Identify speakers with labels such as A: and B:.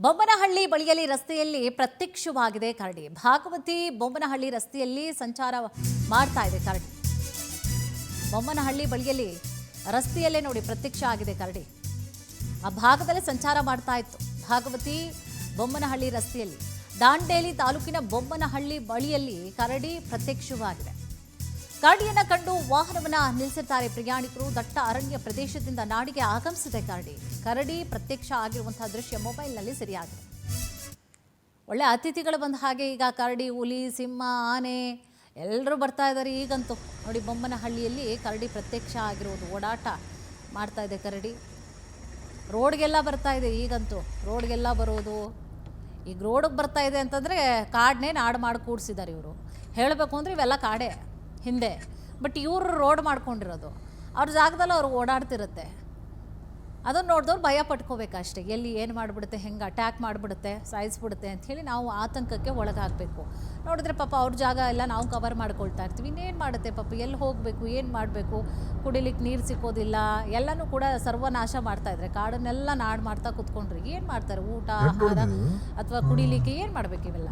A: ಬೊಮ್ಮನಹಳ್ಳಿ ಬಳಿಯಲ್ಲಿ ರಸ್ತೆಯಲ್ಲಿ ಪ್ರತ್ಯಕ್ಷವಾಗಿದೆ ಕರಡಿ. ಭಾಗವತಿ ಬೊಮ್ಮನಹಳ್ಳಿ ರಸ್ತೆಯಲ್ಲಿ ಸಂಚಾರ ಮಾಡ್ತಾ ಇದೆ ಕರಡಿ. ಬೊಮ್ಮನಹಳ್ಳಿ ಬಳಿಯಲ್ಲಿ ರಸ್ತೆಯಲ್ಲೇ ನೋಡಿ ಪ್ರತ್ಯಕ್ಷ ಆಗಿದೆ ಕರಡಿ. ಆ ಭಾಗದಲ್ಲಿ ಸಂಚಾರ ಮಾಡ್ತಾ ಇತ್ತು. ಭಾಗವತಿ ಬೊಮ್ಮನಹಳ್ಳಿ ರಸ್ತೆಯಲ್ಲಿ ದಾಂಡೇಲಿ ತಾಲೂಕಿನ ಬೊಮ್ಮನಹಳ್ಳಿ ಬಳಿಯಲ್ಲಿ ಕರಡಿ ಪ್ರತ್ಯಕ್ಷವಾಗಿದೆ. ಕರಡಿಯನ್ನ ಕಂಡು ವಾಹನವನ್ನ ನಿಲ್ಲಿಸಿದ್ದಾರೆ ಪ್ರಯಾಣಿಕರು. ದಟ್ಟ ಅರಣ್ಯ ಪ್ರದೇಶದಿಂದ ನಾಡಿಗೆ ಆಗಮಿಸಿದೆ ಕರಡಿ ಪ್ರತ್ಯಕ್ಷ ಆಗಿರುವಂತಹ ದೃಶ್ಯ ಮೊಬೈಲ್ನಲ್ಲಿ ಸೆರೆಯಾಗಿದೆ. ಒಳ್ಳೆ ಅತಿಥಿಗಳು ಬಂದ ಹಾಗೆ ಈಗ ಕರಡಿ, ಹುಲಿ, ಸಿಂಹ, ಆನೆ ಎಲ್ಲರೂ ಬರ್ತಾ ಇದ್ದಾರೆ. ಈಗಂತೂ ನೋಡಿ ಬೊಮ್ಮನಹಳ್ಳಿಯಲ್ಲಿ ಕರಡಿ ಪ್ರತ್ಯಕ್ಷ ಆಗಿರೋದು, ಓಡಾಟ ಮಾಡ್ತಾ ಇದೆ ಕರಡಿ. ರೋಡ್ಗೆಲ್ಲ ಬರ್ತಾ ಇದೆ. ಈಗಂತೂ ರೋಡ್ಗೆಲ್ಲ ಬರೋದು. ಈಗ ರೋಡಿಗೆ ಬರ್ತಾ ಇದೆ ಅಂತಂದರೆ ಕಾಡನ್ನೇ ನಾಡು ಮಾಡಿ ಕೂಡಿಸಿದ್ದಾರೆ ಇವರು. ಹೇಳಬೇಕು ಅಂದರೆ ಇವೆಲ್ಲ ಕಾಡೇ ಹಿಂದೆ, ಬಟ್ ಇವರು ರೋಡ್ ಮಾಡ್ಕೊಂಡಿರೋದು. ಅವ್ರ ಜಾಗದಲ್ಲಿ ಅವ್ರು ಓಡಾಡ್ತಿರುತ್ತೆ. ಅದನ್ನು ನೋಡಿದವ್ರು ಭಯ ಪಟ್ಕೋಬೇಕಷ್ಟೇ. ಎಲ್ಲಿ ಏನು ಮಾಡಿಬಿಡುತ್ತೆ, ಹೆಂಗೆ ಅಟ್ಯಾಕ್ ಮಾಡಿಬಿಡುತ್ತೆ, ಸಾಯಿಸ್ಬಿಡುತ್ತೆ ಅಂಥೇಳಿ ನಾವು ಆತಂಕಕ್ಕೆ ಒಳಗಾಗಬೇಕು. ನೋಡಿದ್ರೆ ಪಾಪ ಅವ್ರ ಜಾಗ ಎಲ್ಲ ನಾವು ಕವರ್ ಮಾಡ್ಕೊಳ್ತಾ ಇರ್ತೀವಿ. ಇನ್ನೇನು ಮಾಡುತ್ತೆ ಪಾಪ, ಎಲ್ಲಿ ಹೋಗಬೇಕು, ಏನು ಮಾಡಬೇಕು, ಕುಡಿಲಿಕ್ಕೆ ನೀರು ಸಿಕ್ಕೋದಿಲ್ಲ, ಎಲ್ಲನೂ ಕೂಡ ಸರ್ವನಾಶ ಮಾಡ್ತಾಯಿದ್ರೆ. ಕಾಡನ್ನೆಲ್ಲ ನಾಡು ಮಾಡ್ತಾ ಕೂತ್ಕೊಂಡ್ರಿ ಏನು ಮಾಡ್ತಾರೆ? ಊಟ, ಆಹಾರ ಅಥವಾ ಕುಡಿಲಿಕ್ಕೆ ಏನು ಮಾಡಬೇಕು? ಇವೆಲ್ಲ